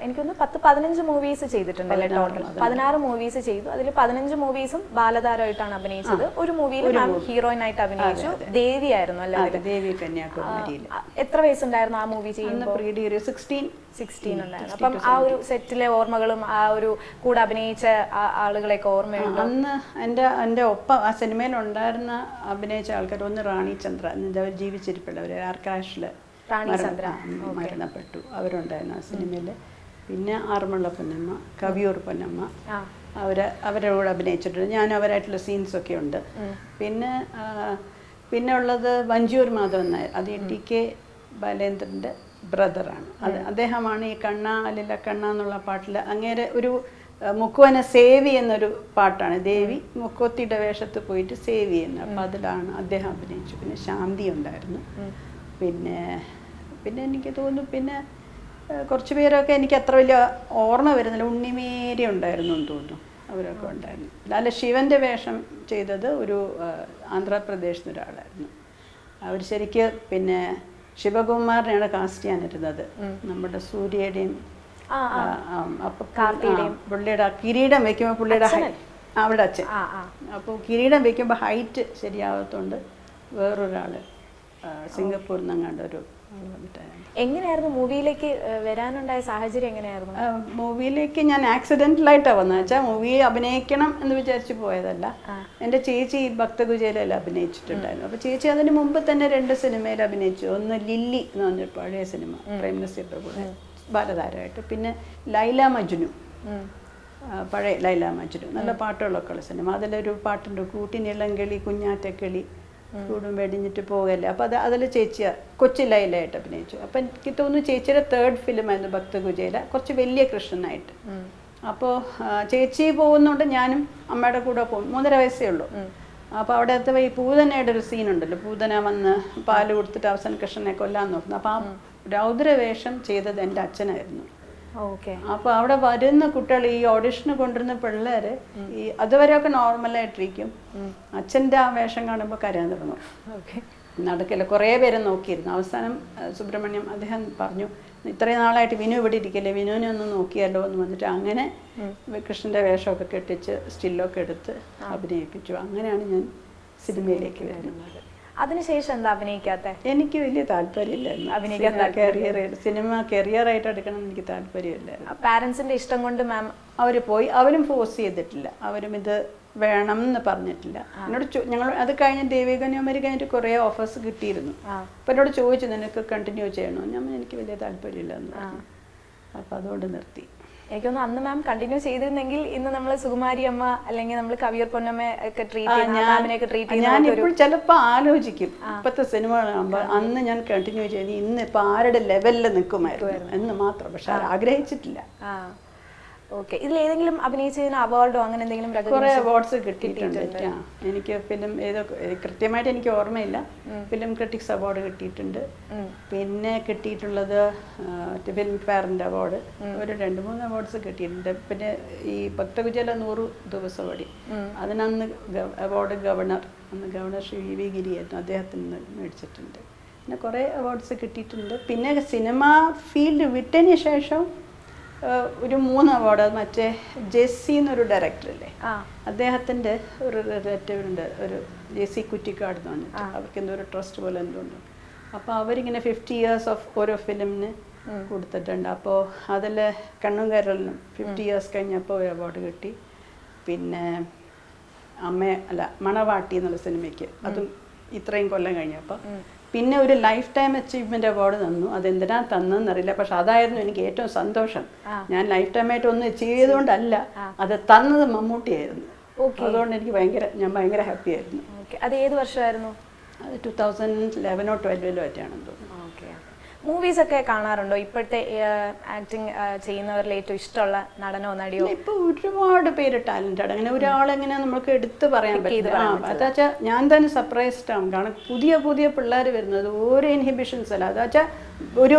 എനിക്കൊന്ന് 10-15 മൂവീസ് ചെയ്തിട്ടുണ്ടല്ലേ ടോട്ടൽ? 16 മൂവീസ് ചെയ്തു. അതിൽ 15 മൂവീസും ബാലതാരമായിട്ടാണ് അഭിനയിച്ചത്. ഒരു മൂവിയിൽ ഹീറോയിൻ ആയിട്ട് അഭിനയിച്ചു. ദേവി ആയിരുന്നു അല്ലേ? ദേവി കന്യാകുമാരിയിൽ. എത്ര വയസ്സുണ്ടായിരുന്നു ആ മൂവി ചെയ്യുമ്പോൾ? 16 ഉണ്ടായിരുന്നു. അപ്പം ആ ഒരു സെറ്റിലെ ഓർമ്മകളും ആ ഒരു കൂടെ അഭിനയിച്ച ആളുകളെയൊക്കെ ഓർമ്മയുണ്ട്? അന്ന് എൻ്റെ ഒപ്പം ആ സിനിമയിൽ ഉണ്ടായിരുന്ന അഭിനയിച്ച ആൾക്കാർ, ഒന്ന് റാണി ചന്ദ്ര, അവർ ജീവിച്ചിരിപ്പുള്ളവർ, ആർക്കാഷിൽ മരണപ്പെട്ടു, അവരുണ്ടായിരുന്നു ആ സിനിമയിൽ. പിന്നെ ആറന്മുള പൊന്നമ്മ, കവിയൂർ പൊന്നമ്മ, അവരുടെ കൂടെ അഭിനയിച്ചിട്ടുണ്ട്. ഞാൻ അവരായിട്ടുള്ള സീൻസൊക്കെ ഉണ്ട്. പിന്നെ ഉള്ളത് വഞ്ചിയൂർ മാധവൻ നായർ, അത് TK ബാലേന്ദ്രൻ്റെ ബ്രദറാണ്. അദ്ദേഹമാണ് ഈ കണ്ണ അല്ലില്ല കണ്ണ എന്നുള്ള പാട്ടിൽ അങ്ങേരെ ഒരു മുക്കുവനെ സേവ് ചെയ്യുന്നൊരു പാട്ടാണ്. ദേവി മുക്കോത്തിയുടെ വേഷത്ത് പോയിട്ട് സേവ് ചെയ്യുന്നത്. അപ്പം അതിലാണ് അദ്ദേഹം അഭിനയിച്ചു. പിന്നെ ശാന്തി ഉണ്ടായിരുന്നു. പിന്നെ എനിക്ക് തോന്നുന്നു പിന്നെ കുറച്ച് പേരൊക്കെ എനിക്ക് അത്ര വലിയ ഓർമ്മ വരുന്നില്ല. ഉണ്ണിമേരി ഉണ്ടായിരുന്നു എന്ന് തോന്നുന്നു, അവരൊക്കെ ഉണ്ടായിരുന്നു. അല്ല, ശിവൻ്റെ വേഷം ചെയ്തത് ഒരു ആന്ധ്രാപ്രദേശിൽ നിന്ന് ഒരാളായിരുന്നു. അവർ ശരിക്ക് പിന്നെ ശിവകുമാറിനെയാണ് കാസ്റ്റ് ചെയ്യാനിരുന്നത്, നമ്മുടെ സൂര്യയുടെയും പുള്ളിയുടെ കിരീടം വെക്കുമ്പോൾ പുള്ളിയുടെ അവളുടെ അച്ഛൻ. അപ്പോൾ കിരീടം വെക്കുമ്പോൾ ഹൈറ്റ് ശരിയാകത്തോണ്ട് വേറൊരാൾ സിംഗപ്പൂരിൽ നിന്നങ്ങാണ്ട് ഒരു എങ്ങനെയായിരുന്നു മൂവിയിലേക്ക് വരാനുണ്ടായ സാഹചര്യം? എങ്ങനെയായിരുന്നു മൂവിയിലേക്ക്? ഞാൻ ആക്സിഡൻ്റലായിട്ടാണ് വന്നത്. വെച്ചാൽ മൂവി അഭിനയിക്കണം എന്ന് വിചാരിച്ച് പോയതല്ല. എൻ്റെ ചേച്ചി ഭക്തകുചേലയിൽ അഭിനയിച്ചിട്ടുണ്ടായിരുന്നു. അപ്പോൾ ചേച്ചി അതിന് മുമ്പ് തന്നെ 2 സിനിമയിൽ അഭിനയിച്ചു. ഒന്ന് ലില്ലി എന്ന് പറഞ്ഞൊരു പഴയ സിനിമ, പ്രേം നസീറിൻ്റെ കൂടെ ബാലതാരമായിട്ട്. പിന്നെ ലൈല മജ്നു, പഴയ ലൈല മജ്നു, നല്ല പാട്ടുകളൊക്കെ ഉള്ള സിനിമ. അതിലൊരു പാട്ടുണ്ട്, കൂട്ടിനിളങ്കിളി കുഞ്ഞാറ്റക്കിളി കൂടും വെടിഞ്ഞിട്ട് പോകല്ലേ. അപ്പോൾ അതിൽ ചേച്ചി കൊച്ചി ലൈലയായിട്ട് അഭിനയിച്ചു. അപ്പം എനിക്ക് തോന്നുന്നു ചേച്ചിയുടെ 3rd ഫിലിമായിരുന്നു ഭക്തകുചേല, കുറച്ച് വലിയ കൃഷ്ണനായിട്ട്. അപ്പോൾ ചേച്ചി പോകുന്നുണ്ട്, ഞാനും അമ്മയുടെ കൂടെ പോകും. 3.5 വയസ്സേ ഉള്ളൂ. അപ്പോൾ അവിടെ എത്തുമ്പോൾ ഈ പൂതനയുടെ ഒരു സീനുണ്ടല്ലോ, പൂതന വന്ന് പാല് കൊടുത്തിട്ട് അവസാനം കൃഷ്ണനെ കൊല്ലാൻ നോക്കുന്നു. അപ്പോൾ ആ രൗദ്രവേഷം ചെയ്തത് എൻ്റെ അച്ഛനായിരുന്നു. അപ്പോൾ അവിടെ വരുന്ന കുട്ടികൾ, ഈ ഓഡിഷന് കൊണ്ടുവരുന്ന പിള്ളേർ ഈ അതുവരെയൊക്കെ നോർമലായിട്ടിരിക്കും. അച്ഛൻ്റെ ആ വേഷം കാണുമ്പോൾ കരയാൻ തുടങ്ങും. നടക്കില്ല. കുറേ പേരെ നോക്കിയിരുന്നു. അവസാനം സുബ്രഹ്മണ്യം അദ്ദേഹം പറഞ്ഞു, ഇത്രയും നാളായിട്ട് വിനു ഇവിടെ ഇരിക്കില്ലേ, വിനുവിനെ ഒന്ന് നോക്കിയല്ലോ എന്ന് വന്നിട്ട് അങ്ങനെ കൃഷ്ണൻ്റെ വേഷമൊക്കെ കെട്ടിച്ച് സ്റ്റില്ലൊക്കെ എടുത്ത് അഭിനയിപ്പിച്ചു. അങ്ങനെയാണ് ഞാൻ സിനിമയിലേക്ക് വരുന്നത്. അതിനുശേഷം എന്താ അഭിനയിക്കാത്ത? എനിക്ക് വലിയ താല്പര്യമില്ലായിരുന്നു അഭിനയിക്കാൻ. സിനിമ കരിയറായിട്ട് എടുക്കണം എനിക്ക് താല്പര്യമില്ലായിരുന്നു. പാരൻസിന്റെ ഇഷ്ടം കൊണ്ട് മാം അവർ പോയി. അവരും ഫോഴ്സ് ചെയ്തിട്ടില്ല, അവരും ഇത് വേണം എന്ന് പറഞ്ഞിട്ടില്ല. എന്നോട് ഞങ്ങൾ അത് കഴിഞ്ഞ് ദേവികന്യാകുമാരി കഴിഞ്ഞിട്ട് കുറേ ഓഫേഴ്സ് കിട്ടിയിരുന്നു. അപ്പം എന്നോട് ചോദിച്ചു നിനക്ക് കണ്ടിന്യൂ ചെയ്യണോ? ഞാൻ എനിക്ക് വലിയ താല്പര്യമില്ല എന്ന് പറഞ്ഞു. അപ്പം അതുകൊണ്ട് നിർത്തി. എനിക്കൊന്ന് അന്ന് മാം കണ്ടിന്യൂ ചെയ്തിരുന്നെങ്കിൽ ഇന്ന് നമ്മൾ സുകുമാരി അമ്മ അല്ലെങ്കിൽ നമ്മൾ കവിയർ പൊന്നമ്മ ഒക്കെ ട്രീറ്റ് ചെയ്യുന്ന ഞാൻ ഇപ്പോൾ ചിലപ്പോൾ ആലോചിക്കും ഇപ്പോഴത്തെ സിനിമകളാകുമ്പോൾ അന്ന് ഞാൻ കണ്ടിന്യൂ ചെയ്ത് ഇന്ന് ഇപ്പൊ ആരുടെ ലെവലിൽ നിൽക്കുമായിരുന്നു എന്ന് മാത്രം. പക്ഷെ ആഗ്രഹിച്ചിട്ടില്ല. ഓക്കെ. ഇതിൽ ഏതെങ്കിലും അഭിനയിച്ചതിന് അവാർഡോ അങ്ങനെ എന്തെങ്കിലും കുറെ അവാർഡ്സ് കിട്ടിയിട്ടുണ്ട്. എനിക്ക് ഫിലിം ഏതോ കൃത്യമായിട്ട് എനിക്ക് ഓർമ്മയില്ല. ഫിലിം ക്രിറ്റിക്സ് അവാർഡ് കിട്ടിയിട്ടുണ്ട്. പിന്നെ കിട്ടിയിട്ടുള്ളത് ഫിലിം ഫെയറിന്റെ അവാർഡ് ഒരു 2-3 അവാർഡ്സ് കിട്ടിയിട്ടുണ്ട്. പിന്നെ ഈ ഭക്തകുചേല 100 ദിവസം ഓടി അതിനന്ന് അവാർഡ് ഗവർണർ ശ്രീ വി ഗിരിയായിരുന്നു, അദ്ദേഹത്തിൽ നിന്ന് മേടിച്ചിട്ടുണ്ട്. പിന്നെ കുറേ അവാർഡ്സ് കിട്ടിയിട്ടുണ്ട്. പിന്നെ സിനിമ ഫീൽഡ് വിട്ടതിന് ശേഷം ഒരു 3 അവാർഡ്. മറ്റേ ജെസ്സി എന്നൊരു ഡയറക്ടറല്ലേ, അദ്ദേഹത്തിൻ്റെ ഒരു റിലേറ്റീവ് ഉണ്ട്, ഒരു ജെസ്സി കുറ്റിക്കാട് എന്ന് പറഞ്ഞിട്ട്. അവർക്ക് എന്തോ ഒരു ട്രസ്റ്റ് പോലെ എന്തുകൊണ്ട്. അപ്പോൾ അവരിങ്ങനെ 50 years ഓഫ് ഓരോ ഫിലിമിന് കൊടുത്തിട്ടുണ്ട്. അപ്പോൾ അതിൽ കണ്ണും കരളിനും 50 years കഴിഞ്ഞപ്പോൾ ഒരു അവാർഡ് കിട്ടി. പിന്നെ മണവാട്ടി എന്നുള്ള സിനിമയ്ക്ക് അതും ഇത്രയും കൊല്ലം കഴിഞ്ഞപ്പോൾ. പിന്നെ ഒരു ലൈഫ് ടൈം അച്ചീവ്മെന്റ് അവാർഡ് തന്നു. അതെന്തിനാ തന്നെന്നറിയില്ല, പക്ഷെ അതായിരുന്നു എനിക്ക് ഏറ്റവും സന്തോഷം. ഞാൻ ലൈഫ് ടൈം ആയിട്ട് ഒന്നും ചെയ്തുകൊണ്ടല്ല, അത് തന്നത് മമ്മൂട്ടിയായിരുന്നു. അതുകൊണ്ട് എനിക്ക് ഞാൻ ഭയങ്കര ഹാപ്പി ആയിരുന്നു. അത് ഏത് വർഷമായിരുന്നു? അത് 2011 or 12 ആയിട്ടാണെന്ന് തോന്നുന്നു. മൂവീസ് ഒക്കെ കാണാറുണ്ടോ? ഇപ്പോഴത്തെ ആക്ടിങ് ചെയ്യുന്നവരിൽ ഏറ്റവും ഇഷ്ടമുള്ള നടനോ നടിയോ? ഇപ്പൊ ഒരുപാട് പേര് ടാലന്റഡ്. അങ്ങനെ ഒരാളെങ്ങനെ നമുക്ക് എടുത്തു പറയാൻ പറ്റില്ല. അതാച്ചാ ഞാൻ തന്നെ സർപ്രൈസ്ഡ് ആവും. കാരണം പുതിയ പുതിയ പിള്ളേർ വരുന്നത് ഓരോ ഇൻഹിബിഷൻസ് അല്ല. അതാച്ചാ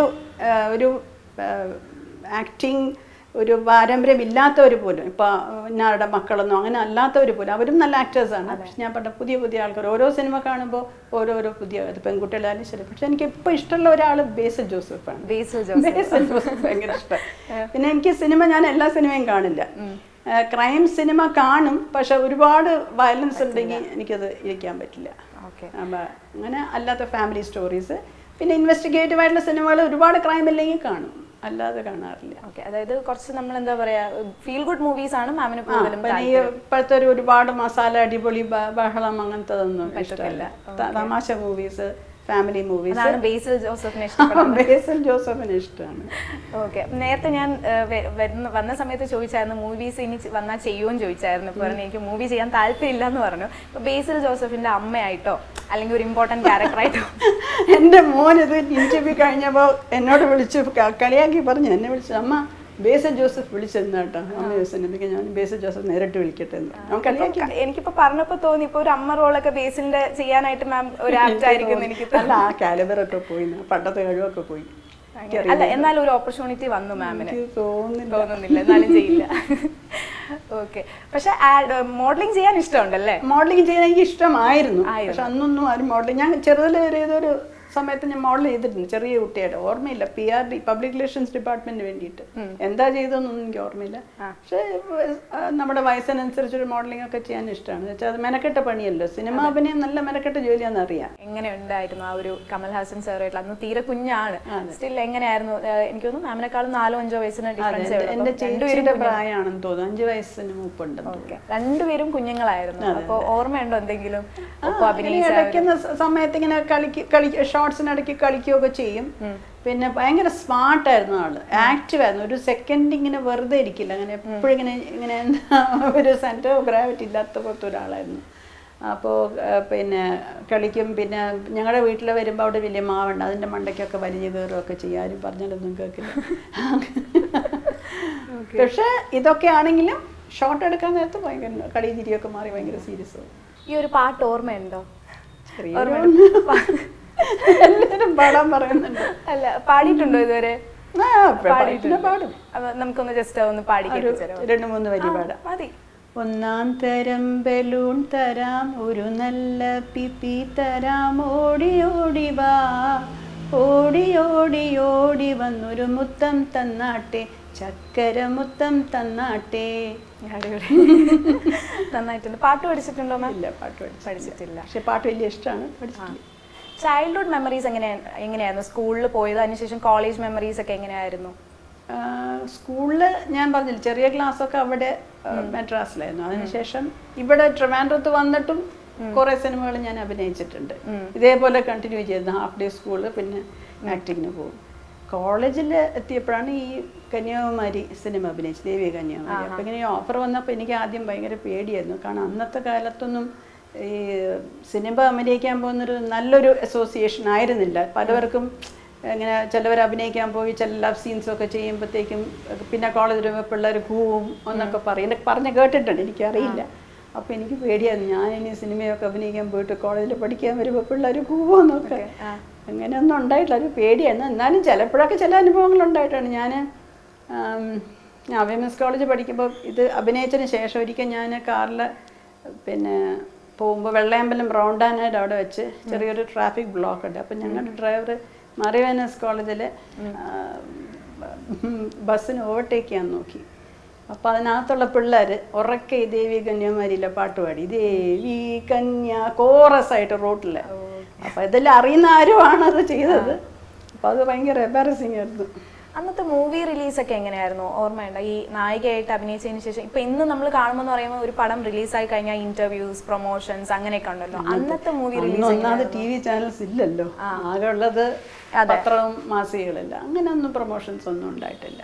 ഒരു ആക്ടിങ് ഒരു പാരമ്പര്യം ഇല്ലാത്തവർ പോലും, ഇപ്പൊ ഞാരുടെ മക്കളൊന്നും അങ്ങനെ അല്ലാത്തവർ പോലും അവരും നല്ല ആക്ടേഴ്സാണ്. പക്ഷെ ഞാൻ പറഞ്ഞ പുതിയ പുതിയ ആൾക്കാർ ഓരോ സിനിമ കാണുമ്പോൾ ഓരോരോ പുതിയ പെൺകുട്ടികളായാലും ശരി. പക്ഷെ എനിക്ക് ഇപ്പൊ ഇഷ്ടമുള്ള ഒരാൾ ബേസിൽ ജോസഫാണ്. ബേസിൽ ജോസഫ് ഭയങ്കര ഇഷ്ടം. പിന്നെ എനിക്ക് സിനിമ, ഞാൻ എല്ലാ സിനിമയും കാണില്ല. ക്രൈം സിനിമ കാണും, പക്ഷെ ഒരുപാട് വയലൻസ് ഉണ്ടെങ്കിൽ എനിക്കത് ഇരിക്കാൻ പറ്റില്ല. അങ്ങനെ അല്ലാത്ത ഫാമിലി സ്റ്റോറീസ്, പിന്നെ ഇൻവെസ്റ്റിഗേറ്റീവ് ആയിട്ടുള്ള സിനിമകൾ ഒരുപാട് ക്രൈം ഇല്ലെങ്കിൽ കാണും, അല്ലാതെ കാണാറില്ല. അതായത് കുറച്ച് നമ്മൾ എന്താ പറയാ, ഫീൽ ഗുഡ് മൂവീസ് ആണ് മാമിന് കൂടുതലും. ഇപ്പോഴത്തെ ഒരുപാട് മസാല അടിപൊളി ബഹളം അങ്ങനത്തതൊന്നും ഇഷ്ടമല്ല. തമാശ മൂവീസ്, ഫാമിലി മൂവീസ്. ബേസിൽ ജോസഫിനെ ഇഷ്ടമാണ്. ബേസിൽ ജോസഫിനെ ഇഷ്ടമാണ്. ഓക്കെ. നേരത്തെ ഞാൻ വന്ന സമയത്ത് ചോദിച്ചായിരുന്നു മൂവീസ് ഇനി വന്നാൽ ചെയ്യുമെന്ന് ചോദിച്ചായിരുന്നു. ഇപ്പോൾ പറഞ്ഞു എനിക്ക് മൂവി ചെയ്യാൻ താല്പര്യമില്ല എന്ന് പറഞ്ഞു. അപ്പോൾ ബേസിൽ ജോസഫിന്റെ അമ്മയായിട്ടോ അല്ലെങ്കിൽ ഒരു ഇമ്പോർട്ടന്റ് ക്യാരക്ടറായിട്ടോ? എൻ്റെ മോൻ ഇത് ഇന്റർവ്യൂ കഴിഞ്ഞപ്പോൾ എന്നോട് വിളിച്ചു കളിയാക്കി പറഞ്ഞു, എന്നെ വിളിച്ചു, അമ്മ ബേസിൽ ജോസഫ് വിളിച്ചിരുന്നു കേട്ടോ അമ്മ സിനിമയ്ക്ക്, ഞാൻ ബേസിൽ ജോസഫ് നേരിട്ട് വിളിക്കട്ടെ എന്ന്. എനിക്കിപ്പോ പറഞ്ഞപ്പോ തോന്നി ഇപ്പൊ ഒരു അമ്മ റോളൊക്കെ ബേസിലിന്റെ ചെയ്യാനായിട്ട് മാം ഒരു ആപ്റ്റ് ആയിരിക്കും. എനിക്ക് അല്ല, ആ കാലിബറൊക്കെ പോയി, പണ്ടത്തെ കഴിവൊക്കെ പോയി. അല്ല, എന്നാലും ഒരു ഓപ്പർച്യൂണിറ്റി വന്നു മാമിന്. തോന്നുന്നില്ല, എന്നാലും ചെയ്യില്ല. ഓക്കെ. പക്ഷെ മോഡലിംഗ് ചെയ്യാൻ ഇഷ്ടമുണ്ടല്ലേ? മോഡലിംഗ് ചെയ്യാൻ എനിക്ക് ഇഷ്ടമായിരുന്നു. പക്ഷെ അന്നൊന്നും ആരും മോഡലിംഗ്, ഞാൻ ചെറുതിൽ ഏതൊരു സമയത്ത് ഞാൻ മോഡൽ ചെയ്തിട്ടുണ്ട്, ചെറിയ കുട്ടിയായിട്ട്. ഓർമ്മയില്ല, PRD പബ്ലിക് റിലേഷൻസ് ഡിപ്പാർട്ട്മെന്റിന് വേണ്ടിയിട്ട് എന്താ ചെയ്തതെന്നൊന്നും എനിക്ക് ഓർമ്മയില്ല. പക്ഷെ നമ്മുടെ വയസ്സിനനുസരിച്ചൊരു മോഡലിംഗ് ഒക്കെ ചെയ്യാൻ ഇഷ്ടമാണ്. വെച്ചാൽ അത് മെനക്കെട്ട പണിയല്ലോ. സിനിമ അഭിനയം നല്ല മെനക്കെട്ട ജോലിയാണെന്ന് അറിയാം. എങ്ങനെ ഉണ്ടായിരുന്നു ആ ഒരു കമൽഹാസൻ സാറായിട്ടുള്ള? അന്ന് തീരെ കുഞ്ഞാണ്, സ്റ്റിൽ എങ്ങനെയായിരുന്നു? എനിക്ക് തോന്നുന്നു മാമിനെക്കാളും 4-5 വയസ്സിന് ഡിഫറൻസ്. എന്റെ ചേച്ചിയുടെ പ്രായമാണെന്ന് തോന്നുന്നു, 5 വയസ്സിന് മൂപ്പുണ്ട്. രണ്ടുപേരും കുഞ്ഞുങ്ങളായിരുന്നു. അപ്പോൾ ഓർമ്മയുണ്ടോ എന്തെങ്കിലും ഇടയ്ക്കുന്ന സമയത്ത് ഇങ്ങനെ ഷോർട്സിനിടയ്ക്ക് കളിക്കുകയൊക്കെ ചെയ്യും. പിന്നെ ഭയങ്കര സ്മാർട്ടായിരുന്നു ആള്, ആക്റ്റീവ് ആയിരുന്നു. ഒരു സെക്കൻഡ് ഇങ്ങനെ വെറുതെ ഇരിക്കില്ല, അങ്ങനെ എപ്പോഴും ഇങ്ങനെ ഒരു സെന്റർ ഓഫ് ഗ്രാവിറ്റി ഇല്ലാത്ത പോലത്തെ ഒരാളായിരുന്നു. അപ്പോൾ പിന്നെ കളിക്കും. പിന്നെ ഞങ്ങളുടെ വീട്ടിൽ വരുമ്പോൾ അവിടെ വലിയ മാവുണ്ട്, അതിൻ്റെ മണ്ടയ്ക്കൊക്കെ വലിയ കയറുകയൊക്കെ ചെയ്യും. ആരും പറഞ്ഞാലൊന്നും കേൾക്കില്ല. പക്ഷെ ഇതൊക്കെ ആണെങ്കിലും ഷോട്ട് എടുക്കാൻ നേരത്ത് ഭയങ്കര കളി തിരിയൊക്കെ മാറി ഭയങ്കര സീരിയസ് ആവും. ഈ ഒരു പാട്ട് ഓർമ്മയുണ്ടോ? എല്ലാരും പാടാൻ പറയുന്നുണ്ട്. അല്ല, പാടിയിട്ടുണ്ടോ ഇതുവരെ? പാടും. നമുക്കൊന്ന് ജസ്റ്റ് ഒന്ന് പാടി 2-3 വരി പാടാം. മതി. ഒന്നാം തരം ബലൂൺ തരാം, ഒരു നല്ല പിപ്പി തരാം, ഓടി ഓടി വാ, ഓടി ഓടി ഓടി വന്നൊരു മുത്തം തന്നാട്ടെ, ചക്കര മുത്തം തന്നാട്ടെ. നന്നായിട്ടുണ്ട്. പാട്ട് പഠിച്ചിട്ടുണ്ടോ മാം? ഇല്ല, പാട്ട് പഠിച്ചിട്ടില്ല. പക്ഷെ പാട്ട് വലിയ ഇഷ്ടമാണ്, പഠിച്ചിട്ടില്ല. ചൈൽഡ്ഹുഡ് മെമ്മറീസ് എങ്ങനെയായിരുന്നു? സ്കൂളിൽ പോയത്, അതിനുശേഷം കോളേജ് മെമ്മറീസ് ഒക്കെ എങ്ങനെയായിരുന്നു? സ്കൂളിൽ ഞാൻ പറഞ്ഞില്ല, ചെറിയ ക്ലാസ്സൊക്കെ അവിടെ മദ്രാസിലായിരുന്നു. അതിനുശേഷം ഇവിടെ ട്രിവാൻഡ്രത്ത് വന്നിട്ടും കുറെ സിനിമകൾ ഞാൻ അഭിനയിച്ചിട്ടുണ്ട്. ഇതേപോലെ കണ്ടിന്യൂ ചെയ്തു. ഹാഫ് ഡേ സ്കൂള്, പിന്നെ ആക്ടിങ്ങിന് പോകും. കോളേജിൽ എത്തിയപ്പോഴാണ് ഈ കന്യാകുമാരി സിനിമ അഭിനയിച്ചത്, ദേവി കന്യാകുമാരി. അപ്പോൾ ഇങ്ങനെ ഓഫർ വന്നപ്പോൾ എനിക്ക് ആദ്യം ഭയങ്കര പേടിയായിരുന്നു. കാരണം അന്നത്തെ കാലത്തൊന്നും ഈ സിനിമ അഭിനയിക്കാൻ പോകുന്നൊരു നല്ലൊരു അസോസിയേഷൻ ആയിരുന്നില്ല. പലവർക്കും ഇങ്ങനെ ചിലവർ അഭിനയിക്കാൻ പോയി ചില ലവ് സീൻസൊക്കെ ചെയ്യുമ്പോഴത്തേക്കും പിന്നെ കോളേജിൽ വരുമ്പോൾ പിള്ളേർ കൂവും എന്നൊക്കെ പറയും. എനിക്ക് പറഞ്ഞ് കേട്ടിട്ടുണ്ട്, എനിക്കറിയില്ല. അപ്പോൾ എനിക്ക് പേടിയായിരുന്നു, ഞാനിനി സിനിമയൊക്കെ അഭിനയിക്കാൻ പോയിട്ട് കോളേജിൽ പഠിക്കാൻ വരുമ്പോൾ പിള്ളേർ കൂവോന്നൊക്കെ. അങ്ങനെയൊന്നും ഉണ്ടായിട്ടില്ല, ഒരു പേടിയായിരുന്നു. എന്നാലും ചിലപ്പോഴൊക്കെ ചില അനുഭവങ്ങൾ ഉണ്ടായിട്ടാണ്. ഞാൻ വിമൻസ് കോളേജ് പഠിക്കുമ്പോൾ ഇത് അഭിനയിച്ചതിന് ശേഷം ഒരിക്കൽ ഞാൻ കാറിൽ പിന്നെ പോകുമ്പോൾ വെള്ളയമ്പലം റൗണ്ടാനായിട്ട് അവിടെ വെച്ച് ചെറിയൊരു ട്രാഫിക് ബ്ലോക്ക് ഉണ്ട്. അപ്പം ഞങ്ങളുടെ ഡ്രൈവർ മാറി വിമൻസ് കോളേജിൽ ബസ്സിന് ഓവർടേക്ക് ചെയ്യാൻ നോക്കി. അപ്പം അതിനകത്തുള്ള പിള്ളേർ ഉറക്കെ ദേവി കന്യാകുമാരിയിലെ പാട്ട് പാടി, ദേവി കന്യ കോറസ് ആയിട്ട് റോട്ടിൽ. അപ്പം ഇതെല്ലാം അറിയുന്ന ആരുമാണ് അത് ചെയ്തത്. അപ്പം അത് ഭയങ്കര എംബാരസിങ് ആയിരുന്നു. അന്നത്തെ മൂവി റിലീസൊക്കെ എങ്ങനെയായിരുന്നു? ഓർമ്മയുണ്ടോ ഈ നായികയായിട്ട് അഭിനയിച്ചതിന് ശേഷം? ഇപ്പൊ ഇന്ന് നമ്മൾ കാണുമ്പോൾ പറയുമ്പോൾ ഒരു പടം റിലീസായി കഴിഞ്ഞാൽ ഇന്റർവ്യൂസ്, പ്രൊമോഷൻസ് അങ്ങനെയൊക്കെ ഉണ്ടല്ലോ. അന്നത്തെ മൂവി റിലീസ് ഒന്നാമത് TV ചാനൽസ് ഇല്ലല്ലോ, ആകെ ഉള്ളത് പത്രവും മാസികകളില്ല. അങ്ങനെയൊന്നും പ്രൊമോഷൻസ് ഒന്നും ഉണ്ടായിട്ടില്ല.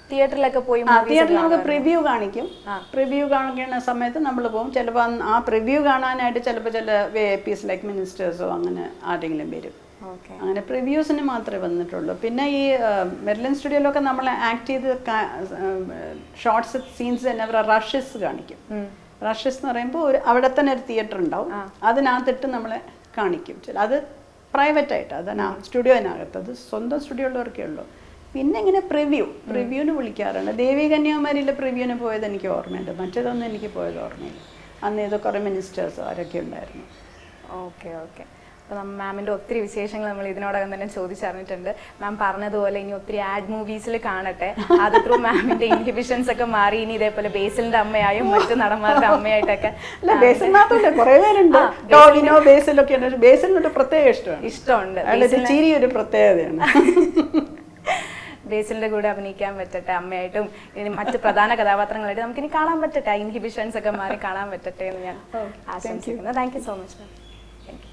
തിയേറ്ററിലൊക്കെ പോയി തിയേറ്ററിൽ നമുക്ക് പ്രിവ്യൂ കാണിക്കും. പ്രിവ്യൂ കാണിക്കുന്ന സമയത്ത് നമ്മൾ പോകും. ചിലപ്പോൾ ആ പ്രിവ്യൂ കാണാനായിട്ട് ചിലപ്പോൾ ചില VIPs ലൈക്ക് മിനിസ്റ്റേഴ്സോ അങ്ങനെ ആരെങ്കിലും വരും. അങ്ങനെ പ്രിവ്യൂസിന് മാത്രമേ വന്നിട്ടുള്ളൂ. പിന്നെ ഈ മെർലിൻ സ്റ്റുഡിയോയിലൊക്കെ നമ്മൾ ആക്ട് ചെയ്ത് ഷോർട്സ് സീൻസ് തന്നെ അവർ റഷസ് കാണിക്കും. റഷസ് എന്ന് പറയുമ്പോൾ അവിടെ തന്നെ ഒരു തിയേറ്റർ ഉണ്ടാവും, അതിനകത്തിട്ട് നമ്മളെ കാണിക്കും. അത് പ്രൈവറ്റായിട്ട്, അതാണ് സ്റ്റുഡിയോനകത്ത്, അത് സ്വന്തം സ്റ്റുഡിയോ ഉള്ളവർക്കേ ഉള്ളൂ. പിന്നെ ഇങ്ങനെ പ്രിവ്യൂവിന് വിളിക്കാറുണ്ട്. ദേവി കന്യാകുമാരിയിലെ പ്രിവ്യൂവിന് പോയത് എനിക്ക് ഓർമ്മയുണ്ട്, മറ്റേതൊന്നും എനിക്ക് പോയത് ഓർമ്മയില്ല. അന്ന് ഇത് കുറേ മിനിസ്റ്റേഴ്സോ അവരൊക്കെ ഉണ്ടായിരുന്നു. ഓക്കെ. അപ്പോൾ മാമിൻ്റെ ഒത്തിരി വിശേഷങ്ങൾ നമ്മൾ ഇതിനോടകം തന്നെ ചോദിച്ചറിഞ്ഞിട്ടുണ്ട്. മാം പറഞ്ഞതുപോലെ ഇനി ഒത്തിരി ആഡ് മൂവീസിൽ കാണട്ടെ. അത് ത്രൂ മാമിൻ്റെ ഇൻഹിബിഷൻസ് ഒക്കെ മാറി ഇനി ഇതേപോലെ ബേസിലിൻ്റെ അമ്മയായും മറ്റു നടന്മാരുടെ അമ്മയായിട്ടൊക്കെ. കുറേ പേരുണ്ട്, ടോവിനോ ബേസിലൊക്കെ ഉണ്ട്. ബേസിലിനൊരു പ്രത്യേക ഇഷ്ടമുണ്ട്, ചിരി ഒരു പ്രത്യേകതയാണ്. ബേസിലിന്റെ കൂടെ അഭിനയിക്കാൻ പറ്റട്ടെ, അമ്മയായിട്ടും ഇനി മറ്റ് പ്രധാന കഥാപാത്രങ്ങളായിട്ട് നമുക്കിനി കാണാൻ പറ്റട്ടെ, ഇൻഹിബിഷൻസ് ഒക്കെ മാറി കാണാൻ പറ്റട്ടെ എന്ന് ഞാൻ ആശംസിക്കുന്നു. Thank you so much ma'am. Thank you.